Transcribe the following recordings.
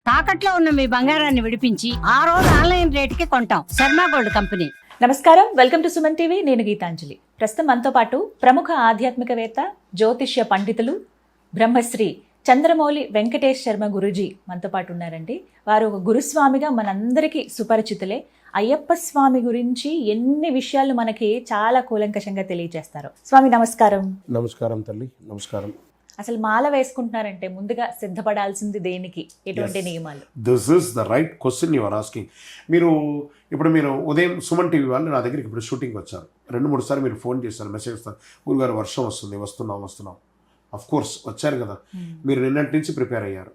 తాకట్లో ఉన్న మీ బంగారాన్ని విడిపించి ఆ రోజు ఆన్లైన్ రేటుకి కొంటాం. Sharma gold company. నమస్కారం, వెల్కమ్ టు సుమన్ టీవీ. నేను గీతాంజలి. ప్రస్తుతం మనతో పాటు ప్రముఖ ఆధ్యాత్మికవేత్త, జ్యోతిష్య పండితులు, బ్రహ్మశ్రీ చంద్రమౌళి వెంకటేష్ శర్మ గురూజీ మనతో పాటు ఉన్నారండి. వారు ఒక గురుస్వామిగా మనందరికీ సుపరిచితులే. అయ్యప్ప స్వామి గురించి ఎన్ని విషయాలు మనకి చాలా కూలంకషంగా తెలియజేస్తారు. స్వామి నమస్కారం. నమస్కారం తల్లి, నమస్కారం. అసలు మాల వేసుకుంటున్నారంటే ముందుగా సిద్ధపడాల్సింది దేనికి? ఎటువంటి నియమాలు? This is the right question you are asking. మీరు ఉదయం సుమన్ టీవీ వాళ్ళు నా దగ్గరికి ఇప్పుడు షూటింగ్ వచ్చారు. 2-3 సార్లు మీరు ఫోన్ చేశారు, మెసేజ్ ఇస్తారు, గురుగారు వర్షం వస్తుంది, వస్తున్నాం. అఫ్ కోర్స్ వచ్చారు కదా, మీరు నిన్నటి నుంచి ప్రిపేర్ అయ్యారు.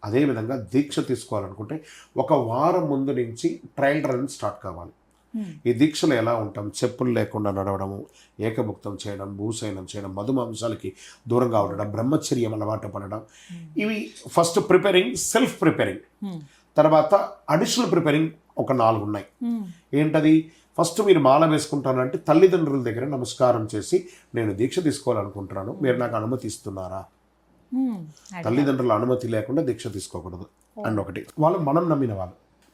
అదేవిధంగా దీక్ష తీసుకోవాలనుకుంటే ఒక వారం ముందు నుంచి ట్రయల్ రన్ స్టార్ట్ కావాలి. ఈ దీక్షలో ఎలా ఉంటాం? చెప్పులు లేకుండా నడవడము, ఏకభుక్తం చేయడం, భూశయనం చేయడం, మధుమాంసాలకి దూరంగా ఉండడం, బ్రహ్మచర్యం అలవాటు పడడం, ఇవి ఫస్ట్ ప్రిపేరింగ్, సెల్ఫ్ ప్రిపేరింగ్. తర్వాత అడిషనల్ ప్రిపేరింగ్ ఒక 4 ఉన్నాయి. ఏంటది? ఫస్ట్ మీరు మాల వేసుకుంటానంటే తల్లిదండ్రుల దగ్గర నమస్కారం చేసి నేను దీక్ష తీసుకోవాలనుకుంటున్నాను, మీరు నాకు అనుమతి ఇస్తున్నారా? తల్లిదండ్రుల అనుమతి లేకుండా దీక్ష తీసుకోకూడదు. అండ్ ఒకటి, వాళ్ళు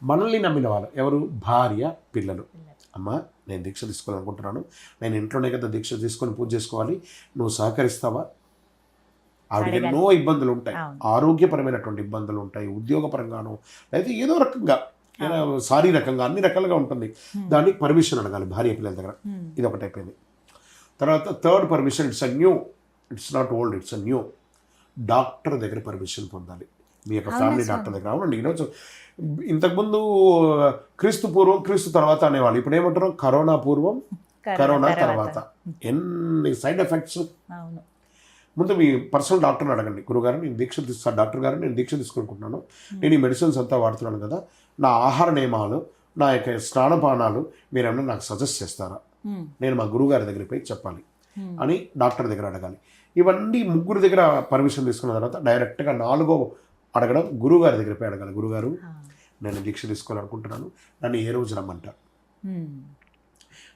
మనల్ని నమ్మిన వాళ్ళు ఎవరు? భార్య, పిల్లలు. అమ్మ, నేను దీక్ష తీసుకోవాలనుకుంటున్నాను, నేను ఇంట్లోనే కదా దీక్ష తీసుకొని పూజ చేసుకోవాలి, నువ్వు సహకరిస్తావా? ఆవిడకి ఎన్నో ఇబ్బందులు ఉంటాయి, ఆరోగ్యపరమైనటువంటి ఇబ్బందులు ఉంటాయి, ఉద్యోగపరంగాను, అయితే ఏదో రకంగా, శారీరకంగా, అన్ని రకాలుగా ఉంటుంది. దానికి పర్మిషన్ అడగాలి భార్య పిల్లల దగ్గర. ఇది ఒకటి అయిపోయింది. తర్వాత third permission, it's not old, it's a new. Doctor దగ్గర పర్మిషన్ పొందాలి, మీ యొక్క ఫ్యామిలీ డాక్టర్ దగ్గర. అవునండి, ఈరోజు ఇంతకుముందు క్రీస్తు పూర్వం, క్రీస్తు తర్వాత అనేవాళ్ళు. ఇప్పుడు ఏమంటారు? కరోనా పూర్వం, కరోనా తర్వాత. ఎన్ని సైడ్ ఎఫెక్ట్స్. ముందు మీ పర్సనల్ డాక్టర్ని అడగండి, గురుగారు నేను దీక్ష తీస్తాను, డాక్టర్ గారు నేను దీక్ష తీసుకుంటున్నాను, నేను ఈ మెడిసిన్స్ అంతా వాడుతున్నాను కదా, నా ఆహార నియమాలు, నా యొక్క స్నానపానాలు మీరేమన్నా నాకు సజెస్ట్ చేస్తారా? నేను మా గురుగారి దగ్గరికి పోయి చెప్పాలి అని డాక్టర్ దగ్గర అడగాలి. ఇవన్నీ ముగ్గురు దగ్గర పర్మిషన్ తీసుకున్న తర్వాత డైరెక్ట్గా 4వ అడగడం, గురుగారి దగ్గర పోయి అడగాలి. గురుగారు, నేను దీక్ష తీసుకోవాలనుకుంటున్నాను, నన్ను ఏ రోజు రమ్మంటారు,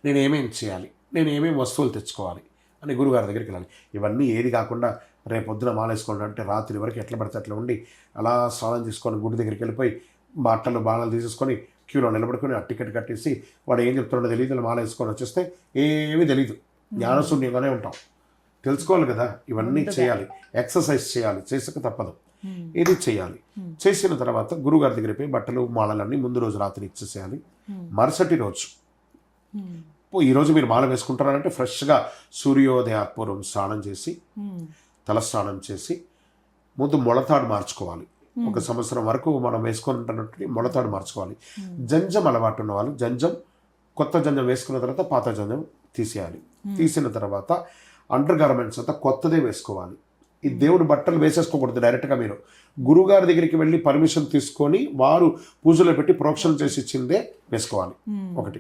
నేను ఏమేమి చేయాలి, నేను ఏమేమి వస్తువులు తెచ్చుకోవాలి అని గురుగారి దగ్గరికి వెళ్ళాలి. ఇవన్నీ ఏది కాకుండా రేపొద్దున మాలేసుకోండి అంటే రాత్రి వరకు ఎట్లా పడితే అట్లా ఉండి అలా స్నానం చేసుకొని గుడి దగ్గరికి వెళ్ళిపోయి బట్టలు బాణాలు తీసేసుకొని క్యూలో నిలబడుకొని ఆ టికెట్ కట్టేసి వాడు ఏం చెప్తున్నాడో తెలియదు, మాల వేసుకొని వచ్చేస్తే ఏమీ తెలియదు, జ్ఞానశూన్యంగానే ఉంటాం. తెలుసుకోవాలి కదా, ఇవన్నీ చేయాలి, ఎక్సర్సైజ్ చేయాలి, చేసక తప్పదు, ఇది చేయాలి. చేసిన తర్వాత గురుగారి దగ్గర పోయి బట్టలు మాలలన్నీ ముందు రోజు రాత్రి ఇచ్చేసేయాలి. మరుసటి రోజు ఈరోజు మీరు మాల వేసుకుంటారంటే ఫ్రెష్గా సూర్యోదయాత్పూర్వం స్నానం చేసి, తలస్నానం చేసి, ముందు మొలతాడు మార్చుకోవాలి. 1 సంవత్సరం వరకు మనం వేసుకుంటున్నట్టు మొలతాడు మార్చుకోవాలి. జంజం అలవాటు ఉన్న వాళ్ళు కొత్త జంజం వేసుకున్న తర్వాత పాత జంజం తీసేయాలి. తీసిన తర్వాత అండర్ గార్మెంట్స్ అంతా కొత్తదే వేసుకోవాలి. ఈ దేవుడి బట్టలు వేసేసుకోకూడదు. డైరెక్ట్గా మీరు గురుగారి దగ్గరికి వెళ్ళి పర్మిషన్ తీసుకొని వారు పూజలో పెట్టి ప్రోక్షణ చేసి ఇచ్చిందే వేసుకోవాలి. ఒకటి,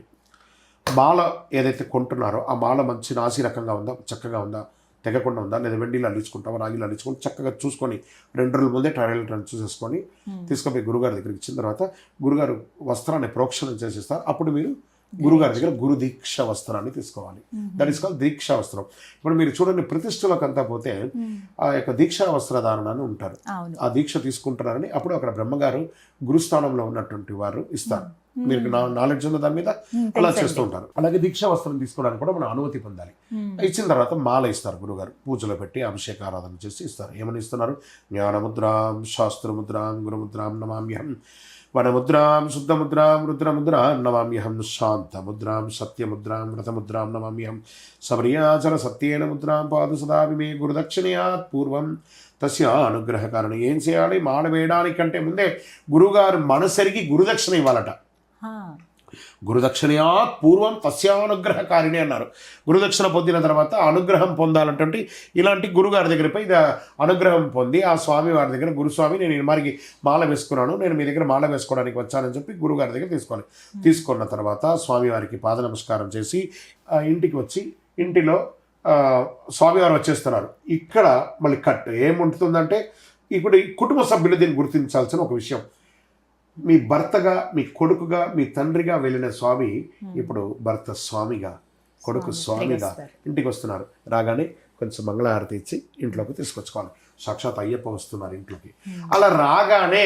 మాల ఏదైతే కొంటున్నారో ఆ మాల మంచి నాసి రకంగా ఉందా, చక్కగా ఉందా, తెగకుండా ఉందా, లేదా వెండిలో అల్లించుకుంటావా, రాగిలో అల్లించుకొని చక్కగా చూసుకొని 2 రోజుల ముందే ట్రయల్ రన్ చూసేసుకొని తీసుకుపోయి గురుగారి దగ్గరికి ఇచ్చిన తర్వాత గురుగారు వస్త్రాన్ని ప్రోక్షణం చేసిస్తారు. అప్పుడు మీరు గురుగారి దగ్గర గురు దీక్ష వస్త్రాన్ని తీసుకోవాలి. దట్ ఈస్ కాల్డ్ దీక్షా వస్త్రం. ఇప్పుడు మీరు చూడండి, ప్రతిష్టలకు అంతా పోతే ఆ యొక్క దీక్షా వస్త్రధారణని ఉంటారు, ఆ దీక్ష తీసుకుంటున్నారని అప్పుడు అక్కడ బ్రహ్మగారు గురుస్థానంలో ఉన్నటువంటి వారు ఇస్తారు. మీరు నాలెడ్జ్ ఉన్న దాని మీద అలా చేస్తూ ఉంటారు. అలాగే దీక్షా వస్త్రం తీసుకోవడానికి కూడా మనం అనుమతి పొందాలి. ఇచ్చిన తర్వాత మాల ఇస్తారు గురుగారు, పూజలో పెట్టి అభిషేక ఆరాధన చేసి ఇస్తారు. ఏమని ఇస్తున్నారు? జ్ఞానముద్రాం, శాస్త్రముద్రాం, గురుముద్రాం నమామ్యహం, వనముద్రాం, శుద్ధముద్రాం, రుద్రముద్రాం నమామ్యహం, శాంతముద్రాం, సత్యముద్రాం, వ్రతముద్రాం నమామ్యహం, సబర్యాచల సత్యేన ముద్రాం పాదు సదాపి మే గురుదక్షిణయాత్ పూర్వం తస్య అనుగ్రహకారణం. ఏం చేయాలి? మాల వేయడానికంటే ముందే గురుగారు మనసరికి గురుదక్షిణ ఇవ్వాలట. గురుదక్షిణయాత్ పూర్వం తస్యానుగ్రహకారిణి అన్నారు. గురుదక్షిణ పొందిన తర్వాత అనుగ్రహం పొందాలంటే ఇలాంటి గురుగారి దగ్గర పోయి అనుగ్రహం పొంది ఆ స్వామి వారి దగ్గర, గురుస్వామి నేను మరికి మాల వేసుకున్నాను, నేను మీ దగ్గర మాల వేసుకోవడానికి వచ్చానని చెప్పి గురుగారి దగ్గర తీసుకోవాలి. తీసుకున్న తర్వాత స్వామివారికి పాద నమస్కారం చేసి ఇంటికి వచ్చి, ఇంటిలో స్వామివారు వచ్చేస్తున్నారు. ఇక్కడ మళ్ళీ కట్ ఏముంటుందంటే, ఇప్పుడు ఈ కుటుంబ సభ్యులు దీన్ని గుర్తించాల్సిన ఒక విషయం. మీ భర్తగా, మీ కొడుకుగా, మీ తండ్రిగా వెళ్ళిన స్వామి ఇప్పుడు భర్త స్వామిగా, కొడుకు స్వామిగా ఇంటికి వస్తున్నారు. రాగానే కొంచెం మంగళహారతి ఇచ్చి ఇంట్లోకి తీసుకొచ్చుకోవాలి. సాక్షాత్ అయ్యప్ప వస్తున్నారు ఇంట్లోకి. అలా రాగానే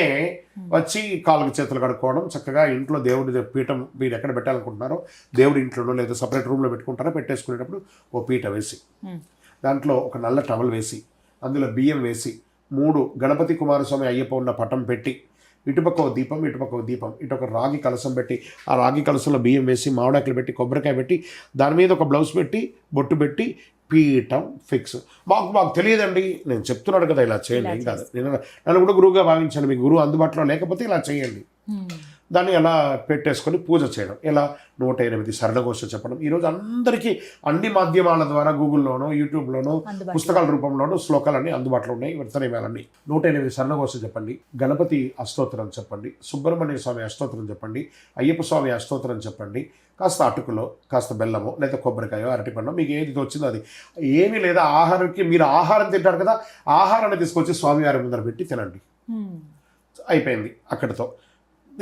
వచ్చి కాళ్ళకి చేతులు కడుక్కోవడం, చక్కగా ఇంట్లో దేవుడి పీఠం మీరు ఎక్కడ పెట్టాలనుకుంటున్నారో దేవుడి ఇంట్లోనో లేదా సపరేట్ రూమ్లో పెట్టుకుంటారో పెట్టేసుకునేటప్పుడు ఓ పీట వేసి దాంట్లో ఒక నల్ల టవల్ వేసి అందులో బియ్యం వేసి 3 గణపతి కుమారస్వామి అయ్యప్ప ఉన్న పటం పెట్టి ఇటుపక్క ఒక దీపం ఇటుపక్క ఒక దీపం ఇటు ఒక రాగి కలసం పెట్టి ఆ రాగి కలసంలో బియ్యం వేసి మామిడాకులు పెట్టి కొబ్బరికాయ పెట్టి దాని మీద ఒక బ్లౌజ్ పెట్టి బొట్టు పెట్టి పీఠం ఫిక్స్. మాకు తెలియదండి, నేను చెప్తున్నాడు కదా ఇలా చేయండి, ఏం కాదు. నన్ను కూడా గురువుగా భావించాను, మీ గురువు అందుబాటులో లేకపోతే ఇలా చేయండి. దాన్ని ఎలా పెట్టేసుకొని పూజ చేయడం, ఎలా 108 శరణఘోష చెప్పడం. ఈరోజు అందరికీ అన్ని మాధ్యమాల ద్వారా గూగుల్లోనో యూట్యూబ్లోనో పుస్తకాల రూపంలోనూ శ్లోకాలన్నీ అందుబాటులో ఉన్నాయి. వర్తనమేలన్నీ 108 శరణఘోష చెప్పండి, గణపతి అష్టోత్తరం చెప్పండి, సుబ్రహ్మణ్య స్వామి అష్టోత్తరం చెప్పండి, అయ్యప్ప స్వామి అష్టోత్తరం చెప్పండి. కాస్త అటుకులో కాస్త బెల్లమో లేదా కొబ్బరికాయో అరటిపండు మీకు ఏది వచ్చిందో అది. ఏమీ లేదా ఆహారానికి మీరు ఆహారం తింటారు కదా, ఆహారాన్ని తీసుకొచ్చి స్వామివారి ముందర పెట్టి తినండి. అయిపోయింది అక్కడితో.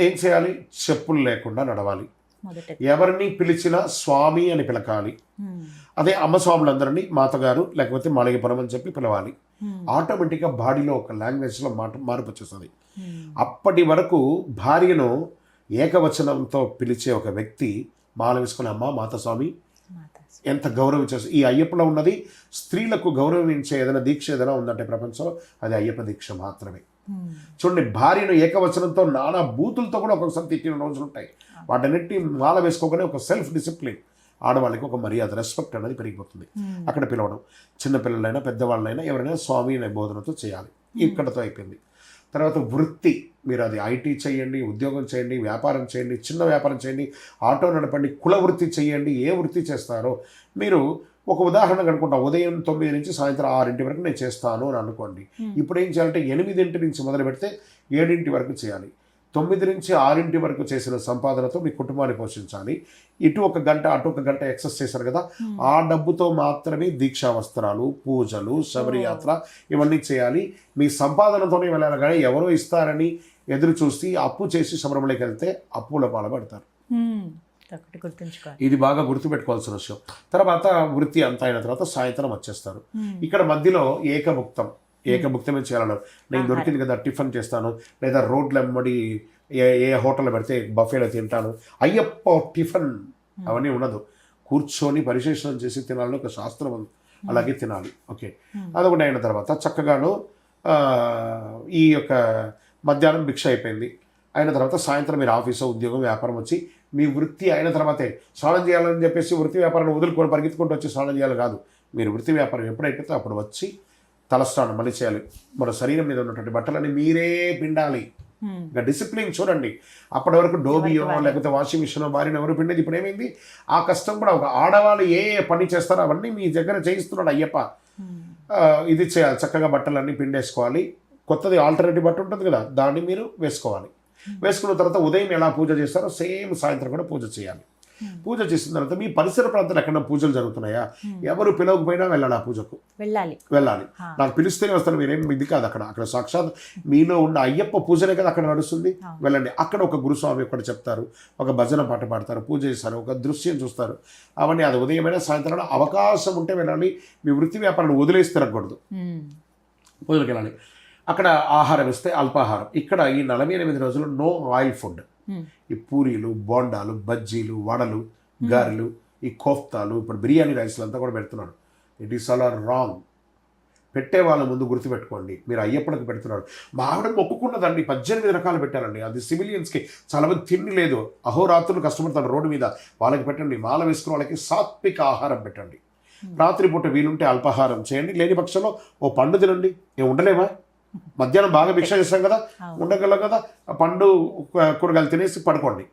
ఏం చేయాలి? చెప్పులు లేకుండా నడవాలి. ఎవరిని పిలిచినా స్వామి అని పిలకాలి. అదే అమ్మ స్వాములందరినీ మాతగారు లేకపోతే మాళిగపురం అని చెప్పి పిలవాలి. ఆటోమేటిక్గా బాడీలో ఒక లాంగ్వేజ్లో మార్పు వచ్చేస్తుంది. అప్పటి వరకు భార్యను ఏకవచనంతో పిలిచే ఒక వ్యక్తి మాల వేసుకుని అమ్మ మాతస్వామి ఎంత గౌరవించేసి. ఈ అయ్యప్పలో ఉన్నది స్త్రీలకు గౌరవించే ఏదైనా దీక్ష ఏదైనా ఉందంటే ప్రపంచంలో అది అయ్యప్ప దీక్ష మాత్రమే. చూడండి, భార్యను ఏకవచనంతో నానా బూతులతో కూడా ఒక్కొక్కసారి తిట్టిన రోజులు ఉంటాయి. వాటన్నిటిని మాల వేసుకోగానే ఒక సెల్ఫ్ డిసిప్లిన్, ఆడవాళ్ళకి ఒక మర్యాద, రెస్పెక్ట్ అనేది పెరిగిపోతుంది. అక్కడ పిలవడం, చిన్నపిల్లలైనా పెద్దవాళ్ళైనా ఎవరైనా స్వామి అనే బోధనతో చేయాలి. ఇక్కడతో అయిపోయింది. తర్వాత వృత్తి, మీరు అది ఐటీ చేయండి, ఉద్యోగం చేయండి, వ్యాపారం చేయండి, చిన్న వ్యాపారం చేయండి, ఆటో నడపండి, కుల వృత్తి చేయండి, ఏ వృత్తి చేస్తారో మీరు ఒక ఉదాహరణ కనుకుంటాం. ఉదయం 9 నుంచి సాయంత్రం 6 వరకు నేను చేస్తాను అని అనుకోండి. ఇప్పుడు ఏం చేయాలంటే 8 నుంచి మొదలు పెడితే 7 వరకు చేయాలి. 9 నుంచి 6 వరకు చేసిన సంపాదనతో మీ కుటుంబాన్ని పోషించాలి. ఇటు 1 గంట అటు 1 గంట ఎక్సెస్ చేశారు కదా, ఆ డబ్బుతో మాత్రమే దీక్షా వస్త్రాలు, పూజలు, శబరియాత్ర ఇవన్నీ చేయాలి. మీ సంపాదనతోనే వెళ్ళాలి, కానీ ఎవరో ఇస్తారని ఎదురు చూసి అప్పు చేసి శబరిమలకి వెళ్తే అప్పుల పాలపడతారు. ఇది బాగా గుర్తుపెట్టుకోవాల్సిన విషయం. తర్వాత వృత్తి అంతా అయిన తర్వాత సాయంత్రం వచ్చేస్తారు. ఇక్కడ మధ్యలో ఏకభుక్తమే చేయాలన్నారు. నేను దొరికింది కదా టిఫిన్ చేస్తాను, లేదా రోడ్ల వెంబడి ఏ హోటల్లో పెడితే బఫేలో తింటాను, అయ్యప్ప టిఫిన్ అవన్నీ ఉండదు. కూర్చొని పరిశేషణం చేసి తినాలని ఒక శాస్త్రం ఉంది, అలాగే తినాలి. ఓకే, అదొకటి అయిన తర్వాత చక్కగాను ఈ యొక్క మధ్యాహ్నం భిక్ష అయిపోయింది. అయిన తర్వాత సాయంత్రం మీరు ఆఫీసు, ఉద్యోగం, వ్యాపారం వచ్చి మీ వృత్తి అయిన తర్వాతే స్నానం చేయాలని చెప్పేసి వృత్తి వ్యాపారాన్ని వదులుకొని పరిగెత్తుకుంటూ వచ్చి స్నానం చేయాలి కాదు. మీరు వృత్తి వ్యాపారం ఎప్పుడైతే అప్పుడు వచ్చి తలస్నానం మళ్ళీ చేయాలి. మన శరీరం మీద ఉన్నటువంటి బట్టలని మీరే పిండాలి. ఇంకా డిసిప్లిన్ చూడండి. అప్పటి వరకు డోబియో లేకపోతే వాషింగ్ మిషన్ భార్యను ఎవరు పిండేది. ఇప్పుడు ఏమైంది, ఆ కష్టం కూడా ఒక ఆడవాళ్ళు ఏ పని చేస్తారో అవన్నీ మీ దగ్గర చేయిస్తున్నాడు అయ్యప్ప. ఇది చేయాలి, చక్కగా బట్టలన్నీ పిండేసుకోవాలి. కొత్తది ఆల్టర్నేటివ్ బట్ట ఉంటుంది కదా, దాన్ని మీరు వేసుకోవాలి. వేసుకున్న తర్వాత ఉదయం ఎలా పూజ చేస్తారో సేమ్ సాయంత్రం కూడా పూజ చేయాలి. పూజ చేసిన తర్వాత మీ పరిసర ప్రాంతాలు ఎక్కడ పూజలు జరుగుతున్నాయా, ఎవరు పిలవకపోయినా వెళ్ళాలి, ఆ పూజకు వెళ్ళాలి. నాకు పిలిస్తేనే వస్తాను, మీరేం ఇది కాదు. అక్కడ సాక్షాత్ మీలో ఉన్న అయ్యప్ప పూజనే కదా అక్కడ నడుస్తుంది. వెళ్ళండి. అక్కడ ఒక గురుస్వామి ఒకటి చెప్తారు, ఒక భజన పాట పాడతారు, పూజ చేస్తారు, ఒక దృశ్యం చూస్తారు. అవన్నీ అది ఉదయమైనా సాయంత్రం అవకాశం ఉంటే వెళ్ళాలి. మీ వృత్తి వ్యాపారాన్ని వదిలేసి తిరగకూడదు, పూజలకు వెళ్ళాలి. అక్కడ ఆహారం ఇస్తే అల్పాహారం. ఇక్కడ ఈ 48 రోజులు నో ఆయిల్ ఫుడ్. ఈ పూరీలు, బోండాలు, బజ్జీలు, వడలు, గారెలు, ఈ కోఫ్తాలు, ఇప్పుడు బిర్యానీ రైస్లు అంతా కూడా పెడుతున్నాడు. It is all are wrong. పెట్టే వాళ్ళ ముందు గుర్తుపెట్టుకోండి, మీరు అయ్యప్పటికి పెడుతున్నాడు. మా ఆవిడ మొక్కుకున్నదండి 18 రకాలు పెట్టాలండి. అది సివిలియన్స్కి చాలామంది తిండి లేదు, అహోరాత్రులు కష్టపడతారు రోడ్డు మీద, వాళ్ళకి పెట్టండి. మాల వేసుకున్న వాళ్ళకి సాత్విక ఆహారం పెట్టండి. రాత్రిపూట వీలుంటే అల్పాహారం చేయండి, లేని పక్షంలో ఓ పండు తినండి. ఏం ఉండలేమా? మధ్యాహ్నం బాగా భిక్ష చేస్తాం కదా, ఉండగలం కదా, పండు కూరగాయలు తినేసి పడుకోండి.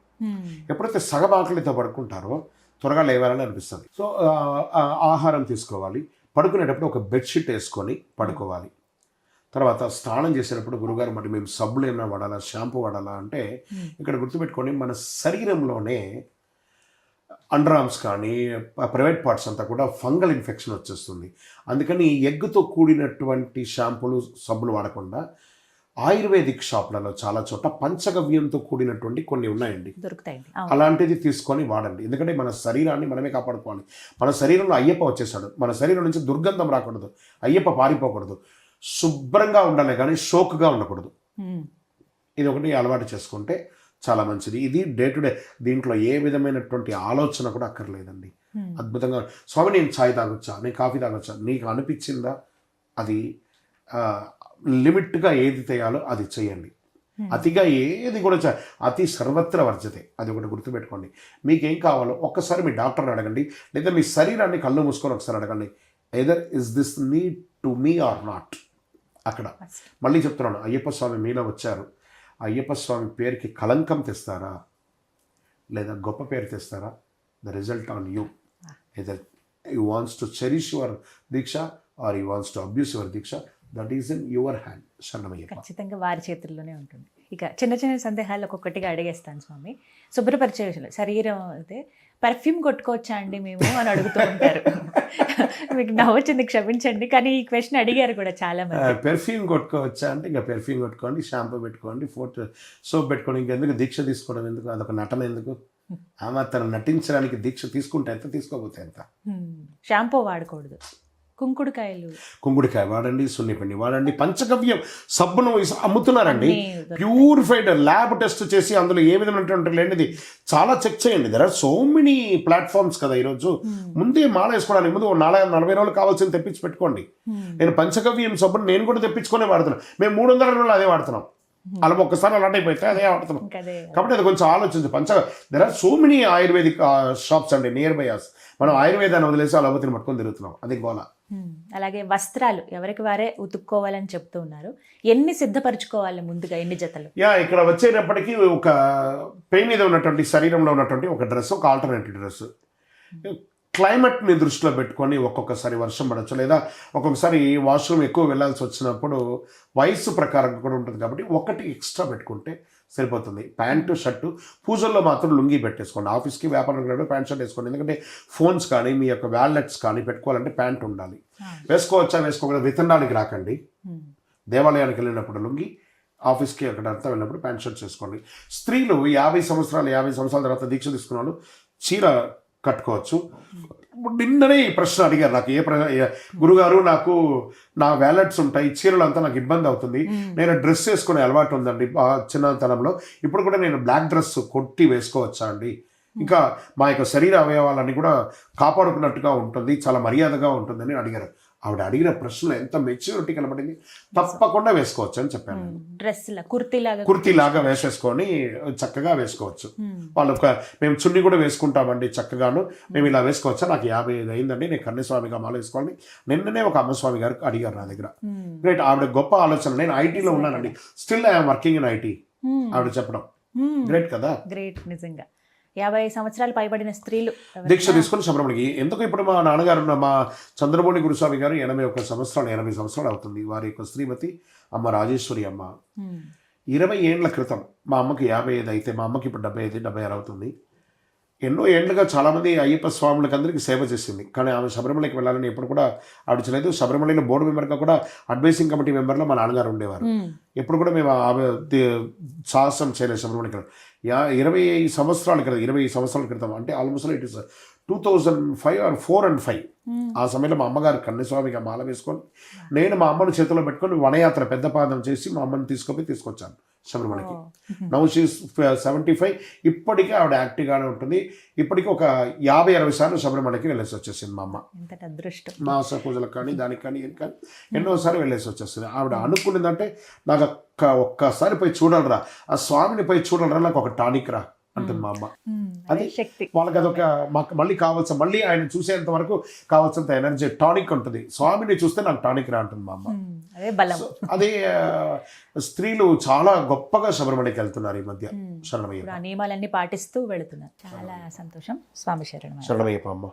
ఎప్పుడైతే సగం ఆకలితో పడుకుంటారో త్వరగా లేవాలని అనిపిస్తుంది. సో ఆహారం తీసుకోవాలి. పడుకునేటప్పుడు ఒక బెడ్షీట్ వేసుకొని పడుకోవాలి. తర్వాత స్నానం చేసేటప్పుడు గురుగారు మరి మేము సబ్బులు ఏమైనా వాడాలా, షాంపూ వాడాలా అంటే ఇక్కడ గుర్తుపెట్టుకోండి, మన శరీరంలోనే అండర్ ఆర్మ్స్ కానీ ప్రైవేట్ పార్ట్స్ అంతా కూడా ఫంగల్ ఇన్ఫెక్షన్ వచ్చేస్తుంది. అందుకని ఎగ్గుతో కూడినటువంటి షాంపూలు, సబ్బులు వాడకుండా ఆయుర్వేదిక్ షాపులలో చాలా చోట పంచగవ్యంతో కూడినటువంటి కొన్ని ఉన్నాయండి, దొరుకుతాయండి. అలాంటిది తీసుకొని వాడండి. ఎందుకంటే మన శరీరాన్ని మనమే కాపాడుకోవాలి. మన శరీరంలో అయ్యప్ప వచ్చేసాడు, మన శరీరం నుంచి దుర్గంధం రాకూడదు, అయ్యప్ప పారిపోకూడదు. శుభ్రంగా ఉండాలి కానీ షోక్గా ఉండకూడదు. ఉమ్. ఇది ఒకటి అలవాటు చేసుకుంటే చాలా మంచిది. ఇది డే టు డే, దీంట్లో ఏ విధమైనటువంటి ఆలోచన కూడా అక్కర్లేదండి. అద్భుతంగా స్వామి నేను ఛాయ్ తాగొచ్చా, నేను కాఫీ తాగొచ్చా, నీకు అనిపించిందా అది లిమిట్గా ఏది చేయాలో అది చేయండి. అతిగా ఏది కూడా అతి సర్వత్ర వర్జతే, అది ఒకటి గుర్తుపెట్టుకోండి. మీకేం కావాలో ఒక్కసారి మీ డాక్టర్ని అడగండి, లేదా మీ శరీరాన్ని కళ్ళు మూసుకొని ఒకసారి అడగండి, whether is this need to me or not. అక్కడ మళ్ళీ చెప్తున్నాను, అయ్యప్ప స్వామి మీలో వచ్చారు, అయ్యప్ప స్వామి పేరుకి కళంకం తెస్తారా లేదా గొప్ప పేరు తెస్తారా? The result on you. Either you wants to cherish your deeksha or you wants to abuse your deeksha, that is in your hand. శరణమయ్యప్ప. ఖచ్చితంగా వారి చేతుల్లోనే ఉంటుంది. ఇక చిన్న చిన్న సందేహాలు ఒక్కొక్కటిగా అడిగేస్తాను స్వామి. శుభ్రపరిచే విషయంలో శరీరం అయితే పర్ఫ్యూమ్ కొట్టుకోవచ్చా అండి మేము అని అడుగుతూ ఉంటారు. మీకు నవ్వొచ్చింది, క్షమించండి, కానీ ఈ క్వశ్చన్ అడిగారు కూడా చాలా మంది. పెర్ఫ్యూమ్ కొట్టుకోవచ్చా అంటే ఇంకా పెర్ఫ్యూమ్ కొట్టుకోండి, షాంపూ పెట్టుకోండి, సోప్ పెట్టుకోండి. ఇంకెందుకు దీక్ష తీసుకోవడం ఎందుకు? అదొక నటన ఎందుకు? ఆమె తను నటించడానికి దీక్ష తీసుకుంటే ఎంత, తీసుకోకపోతే ఎంత. షాంపూ వాడకూడదు, కుంకుడికాయ వాడండి, సున్నిపిండి వాడండి, పంచగవ్యం సబ్బును అమ్ముతున్నారండి, ప్యూరిఫైడ్ ల్యాబ్ టెస్ట్ చేసి అందులో ఏ విధమైనటువంటి లేనిది చాలా చెక్ చేయండి. There are so many platforms కదా ఈరోజు. ముందే మాల వేసుకోవడానికి ముందు 40 రోజులు కావాల్సింది తెప్పించి పెట్టుకోండి. నేను పంచగవ్యం సబ్బును నేను కూడా తెప్పించుకునే వాడుతున్నాను. మేము 300 రోజులు అదే వాడుతున్నాం. అలా ఒక్కసారి అలాంటి అయిపోతే అదే వాడుతున్నాం. కాబట్టి అది కొంచెం ఆలోచించు. There are so many Ayurvedic shops అండి నియర్ బై అస్. మనం ఆయుర్వేదాన్ని వదిలేసి అలోపతిని పట్టుకొని తిరుగుతున్నాం. అది గోల. అలాగే వస్త్రాలు ఎవరికి వారే ఉతుక్కోవాలని చెప్తూ ఉన్నారు. ఎన్ని సిద్ధపరచుకోవాలి ముందుగా, ఎన్ని జతలు? ఇక్కడ వచ్చేటప్పటికి ఒక పై మీద ఉన్నటువంటి శరీరంలో ఉన్నటువంటి ఒక డ్రెస్, ఒక ఆల్టర్నేటివ్ డ్రెస్. క్లైమేట్ని దృష్టిలో పెట్టుకొని ఒక్కొక్కసారి వర్షం పడవచ్చు, లేదా ఒక్కొక్కసారి వాష్రూమ్ ఎక్కువ వెళ్ళాల్సి వచ్చినప్పుడు వయస్సు ప్రకారం కూడా ఉంటుంది కాబట్టి ఒకటి ఎక్స్ట్రా పెట్టుకుంటే సరిపోతుంది. ప్యాంటు షర్టు, పూజల్లో మాత్రం లుంగి పెట్టేసుకోండి. ఆఫీస్కి వ్యాపారం ప్యాంట్ షర్ట్ వేసుకోండి. ఎందుకంటే ఫోన్స్ కానీ మీ యొక్క వ్యాలెట్స్ కానీ పెట్టుకోవాలంటే ప్యాంట్ ఉండాలి. వేసుకోవచ్చా వేసుకోకూడదు వితండానికి రాకండి. దేవాలయానికి వెళ్ళినప్పుడు లుంగి, ఆఫీస్కి అక్కడ అంతా వెళ్ళినప్పుడు ప్యాంట్ షర్ట్ చేసుకోండి. స్త్రీలు 50 సంవత్సరాల తర్వాత దీక్ష తీసుకున్న వాళ్ళు చీర కట్టుకోవచ్చు. నిన్ననే ఈ ప్రశ్న అడిగారు నాకు, గురుగారు నాకు నా వ్యాలెట్స్ ఉంటాయి, చీరలు అంతా నాకు ఇబ్బంది అవుతుంది, నేను డ్రెస్ వేసుకునే అలవాటు ఉందండి చిన్నతనంలో, ఇప్పుడు కూడా నేను బ్లాక్ డ్రెస్ కొట్టి వేసుకోవచ్చా అండి? ఇంకా మా యొక్క శరీర అవయవాలన్నీ కూడా కాపాడుకున్నట్టుగా ఉంటుంది, చాలా మర్యాదగా ఉంటుందని అడిగారు. ఆవిడ అడిగిన ప్రశ్నలో ఎంత మెచ్యూరిటీ కనబడింది. తప్పకుండా వేసుకోవచ్చు అని చెప్పాను. డ్రెస్ కుర్తీలాగా వేసేసుకొని చక్కగా వేసుకోవచ్చు. వాళ్ళు మేము చున్నీ కూడా వేసుకుంటామండి చక్కగాను, మేము ఇలా వేసుకోవచ్చా? నాకు 55 అయిందండి, నేను కన్యస్వామిగా మాల వేసుకోవాలి. నిన్ననే ఒక అమ్మస్వామి గారు అడిగారు నా దగ్గర. గ్రేట్, ఆవిడ గొప్ప ఆలోచన. నేను ఐటీలో ఉన్నానండి, still I'm working in IT. ఆవిడ చెప్పడం గ్రేట్ కదా. గ్రేట్ నిజంగా. 50 సంవత్సరాలు పైబడిన స్త్రీలు దీక్ష తీసుకుని శబరిమలకి. ఎందుకు ఇప్పుడు మా నాన్నగారు, మా చంద్రమౌళి గురుస్వామి గారు 80 సంవత్సరాలు అవుతుంది. వారి యొక్క శ్రీమతి అమ్మ రాజేశ్వరి అమ్మ 20 ఏళ్ల క్రితం, మా అమ్మకి 55 అయితే మా అమ్మకి ఇప్పుడు 75-76 అవుతుంది. ఎన్నో ఏళ్ళుగా చాలామంది అయ్యప్ప స్వాములకి అందరికీ సేవ చేసింది. కానీ ఆమె శబరిమలకి వెళ్ళాలని ఎప్పుడు కూడా ఆవిడ చేయలేదు. శబరిమలలో బోర్డు మెంబర్గా కూడా అడ్వైసింగ్ కమిటీ మెంబర్లో మా నాన్నగారు ఉండేవారు. ఎప్పుడు కూడా మేము ఆమె సాహసం చేయలేదు శబరిమలకి. 20 సంవత్సరాల క్రితం అంటే almost it is 2005 or 4 and 5 ఆ సమయంలో మా అమ్మగారు కన్యస్వామిగా మాల వేసుకొని నేను మా అమ్మను చేతిలో పెట్టుకొని వనయాత్ర పెద్ద పాదం చేసి మా అమ్మని తీసుకొచ్చాను శబరిమలకి. Now she 75. ఇప్పటికీ ఆవిడ యాక్టివ్గానే ఉంటుంది. ఇప్పటికీ ఒక 50-60 సార్లు శబరిమలకి వెళ్ళేసి వచ్చేసింది మా అమ్మ. మాస పూజలకు కానీ దానికి కానీ ఎన్నోసారి వెళ్ళేసి వచ్చేస్తుంది. ఆవిడ అనుకున్నదంటే నాకు ఒక్కసారి పోయి చూడాలరా, ఆ స్వామిని పోయి చూడాలరా, నాకు ఒక టానిక్ రా అంటుంది మా అమ్మ. అది వాళ్ళకి అదొక మాకు మళ్ళీ మళ్ళీ ఆయన చూసేంత వరకు కావాల్సినంత ఎనర్జీ టానిక్ ఉంటుంది. స్వామిని చూస్తే నాకు టానిక్ రా అంటుంది మా అమ్మ. అదే స్త్రీలు చాలా గొప్పగా శబరిమలకి వెళ్తున్నారు ఈ మధ్య. శరణమయ్యప్ప. నియమాలన్నీ పాటిస్తూ వెళుతున్నారు. చాలా సంతోషం స్వామి. శరణమయ్యప్ప అమ్మ.